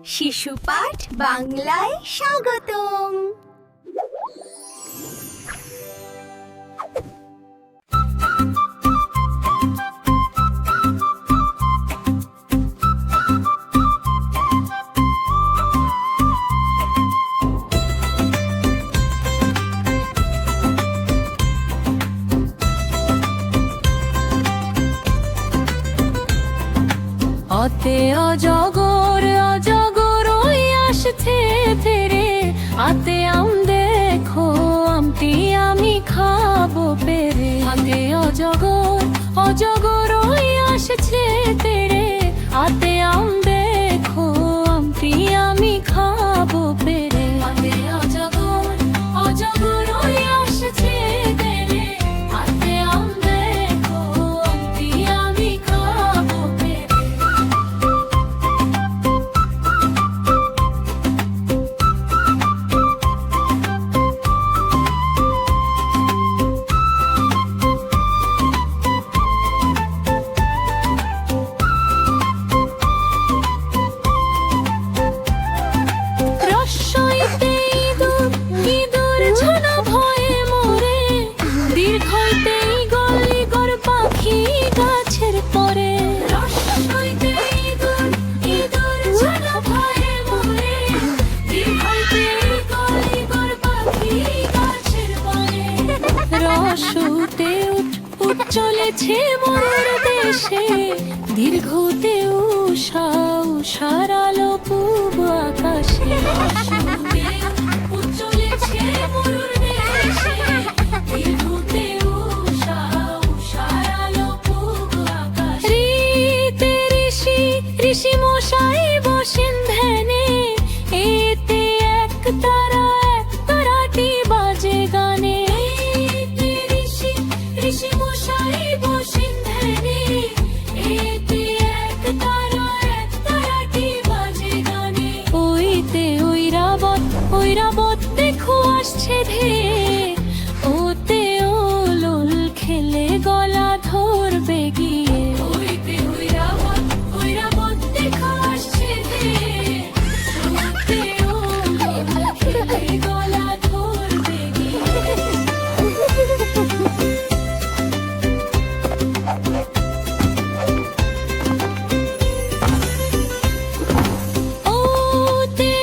শিশু পাঠ বাংলায় স্বাগতম। অতে অজগর অজগর ওই আসছে তেরে, আতে আম দেখো আমটি আমি খাবো পেরে। আতে অজগর অজগর ওই আসছে তেরে, আতে আম দেখো আমটি আমি খাবো পেরে। আতে অজগর অজগর ওই আসছে তেরে, আতে আম দেখো আমটি আমি খাবো পেরে। রস্যইতে ইঁদুর, ইঁদুর ঝানা ভয়ে মরে, দীর্ঘইতে ঈগল, ঈগল পাখি গাছের পরে। রস্যইতে ইঁদুর, ইঁদুর ঝানা ভয়ে মরে, দীর্ঘইতে ঈগল, ঈগল পাখি গাছের পরে। রস্যতে উট চলেছে মোর দেশে, দীর্ঘতে উষা উষার আলো পূব আকাশে। উট চলেছে মোর দেশে, দীর্ঘতে উষা উষার আলো পূব আকাশে। ঋতে ঋষি ঋষি মশাই বসেন ধ্যানে, এতে এক তারাটি বাজে গানে। ঋতে ঋষি ঋষি মশাই বসেন ধ্যানে, এতে এক তারাটি বাজে গানে। ওইতে ঐরাবত দেখো আসছে ধেয়ে, ওতে ওলল খেলে গলা ধরবে গিয়ে। ওইতে ঐরাবত দেখো আসছে ধেয়ে, ওতে ওলল খেলে গলা ধরবে গিয়ে। ওতে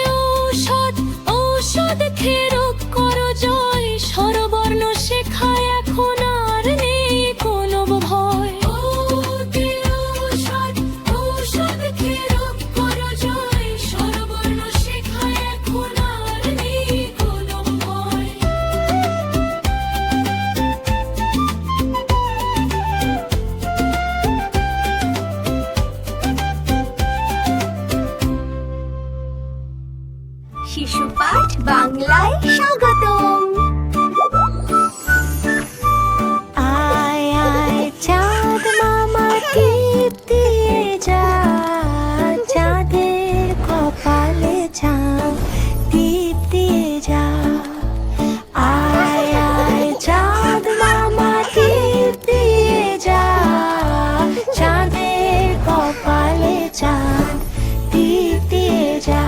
ঔষধ খেয়ে রোগ করো জয়, স্বরবর্ণ শেখায় এখন আর নেই কোনো ভয়। ওতে ঔষধ খেয়ে রোগ করো জয়, স্বরবর্ণ শেখায় এখন আর নেই কোনো ভয়। শিশু পাঠ বাংলায় স্বাগতম। আয় আয় চাঁদ মামা টিপ দিয়ে যা, চাঁদের কপালে চাঁদ টিপ দিয়ে যা। আয় আয় চাঁদ মামা টিপ দিয়ে যা, চাঁদের কপালে চাঁদ টিপ দিয়ে যা।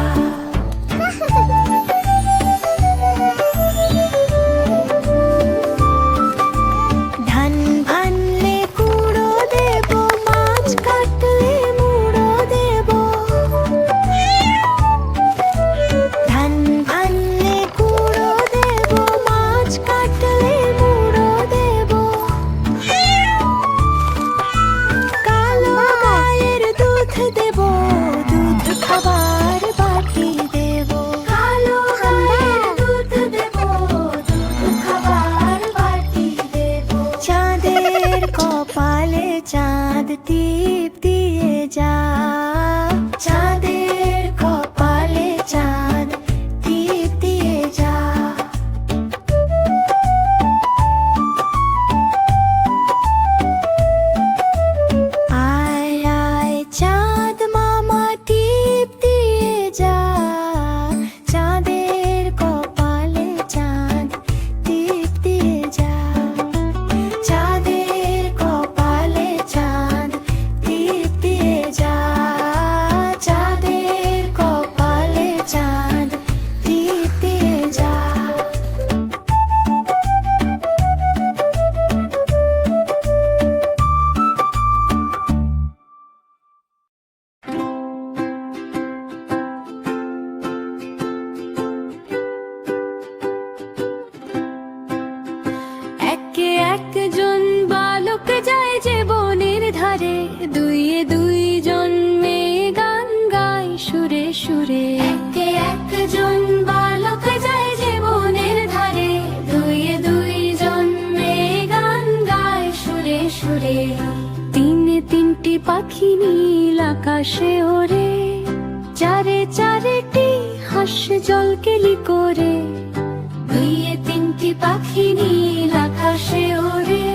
সুরে সুরে কে একজন বালক যায় জীবনের ধারে, দুয়ে দুইজন মেয়ে গান গায় সুরে সুরে। তিনে তিনটি পাখি নীল আকাশে ওড়ে, চারে চারেটি হাসে জল কেলি করে। দুইয়ে তিনটি পাখি নীল আকাশে ওড়ে,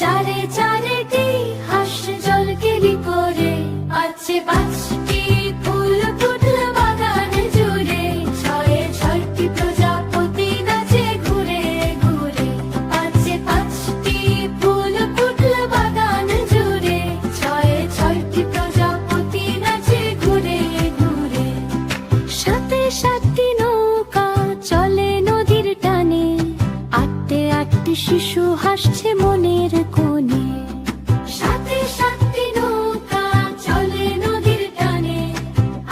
চারে চারেটি হাসে জল কেলি করে। পাঁচে পাঁচটি ফুল ফুটল বাগান জুড়ে, ছয়ে ছয়টি প্রজাপতি নাচে ঘুরে ঘুরে। পাঁচে পাঁচটি ফুল ফুটল বাগান জুড়ে, ছয়ে ছয়টি প্রজাপতি নাচে ঘুরে ঘুরে। সাথে সাতটি নৌকা চলে নদীর টানে, আটতে আটটি শিশু হাসছে মনের কোণে। সাথে সাতটি নৌকা চলে নদীর টানে,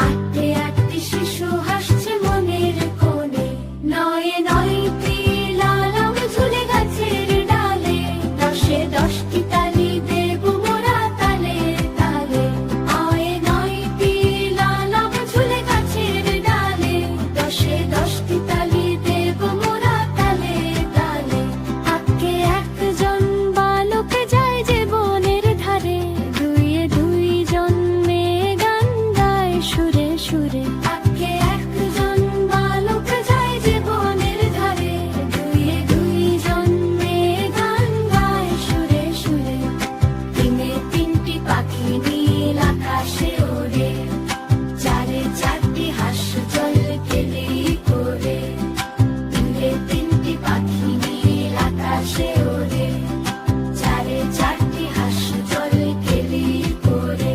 আটতে আটটি শিশু হাসছে মনের কোণে। নয়ে নয়টি লাল আম ঝুলে গাছের ডালে, দশে দশটি তালি দেব মোরা তালে তালে। নয়ে নয়টি লাল আম ঝুলে গাছের ডালে, দশে দশটি তালি দেব মোরা তালে তালে। আগে একজন বালক যায় জীবনের ধারে, দুয়ে দুইজন মেয়ে গান গায় সুরে সুরে। আজকে একজন বালক যায় জীবনের ধারে, দুয়ে দুইজন মেয়ে গান গায় সুরে সুরে। তিনে তিনটি পাখি নীল আকাশে ওড়ে, চারে চারটি হাঁস জল কেলি করে। তিনে তিনটি পাখি নীল আকাশে ওড়ে, চারে চারটি হাঁস জল কেলি করে।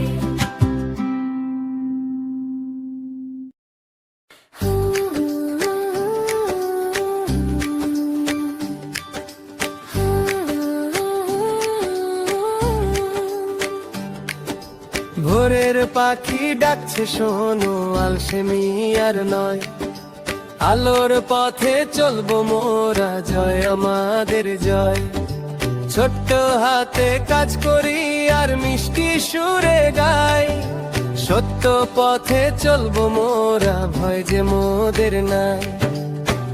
ভোরের পাখি ডাকছে শোনো, আলসেমি আর নয়। আলোর পথে চলবো মোরা, জয় আমাদের জয়। ছোট্ট হাতে কাজ করি আর মিষ্টি সুরে গাই। সত্য পথে চলবো মোরা, ভয় যে মোদের নাই।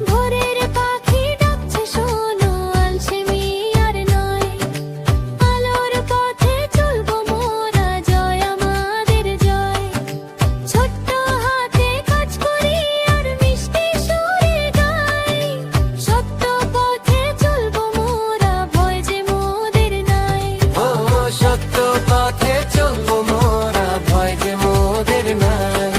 ভোরের পাখি ডাকছে শোনো, আলসেমি আর নয়। আলোর পথে চলবো মোরা, জয় আমাদের জয়। ছোট্ট হাতে কাজ করি আর মিষ্টি সুরে গাই। সত্য পথে চলবো মোরা, ভয় যে মোদের নাই। ও সত্য পথে চলবো মোরা, ভয় যে মোদের নাই।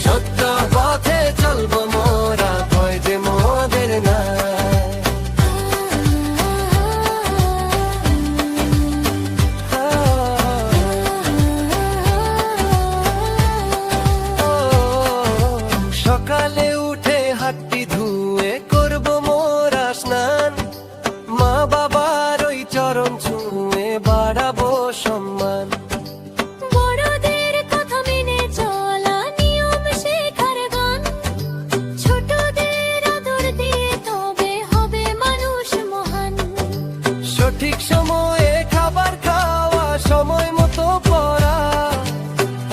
সত্য পথে চলবো মোরা, ভয় যে মোদের নাই। সকালে উঠে হাতটি ধুয়ে করবো মোরা স্নান। মা বাবার ওই চরণ ছুঁয়ে বাড়াবো সম্মান। বড়দের কথা মেনে চলা নিয়ম শেখার গান, ছোটদের আদর দিয়ে তবে হবে মানুষ মহান। সঠিক সময়ে খাবার খাওয়া, সময় মতো পড়া,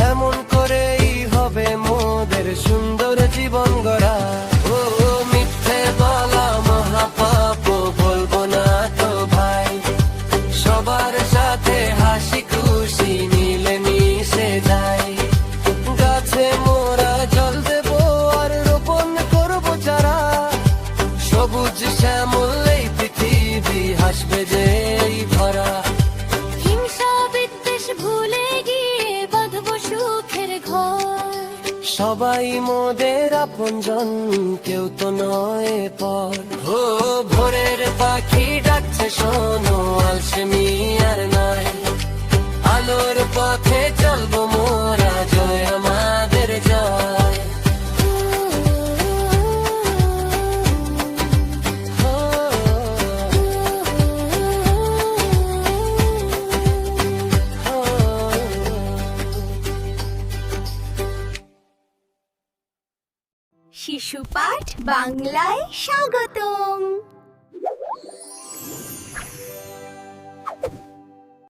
এমন করেই হবে মোদের সুন্দর জীবন গড়া। ও মিথ্যে বলা মহাপাপ, বলবো না তো ভাই। সবার সাথে হাসি খুশি মিলে মিশে যাই। গাছে মোরা জল দেবো আর রোপণ করবো চারা। সবুজ শ্যামল এই পৃথিবী হাসবে যে এই ভরা। হিংসা বিদ্বেষ ভুলে গিয়ে বাঁধবো সুখের ঘর। সবাই মোদের আপনজন, কেউ তো নয় পর। ও ভোরের পাখি ডাকছে শোনো, আলসেমি আর নয়। আলোর পথে চলবো মোরা, জয় আমাদের জয়। ও, ও, ও। শিশু পাঠ বাংলায় স্বাগতম।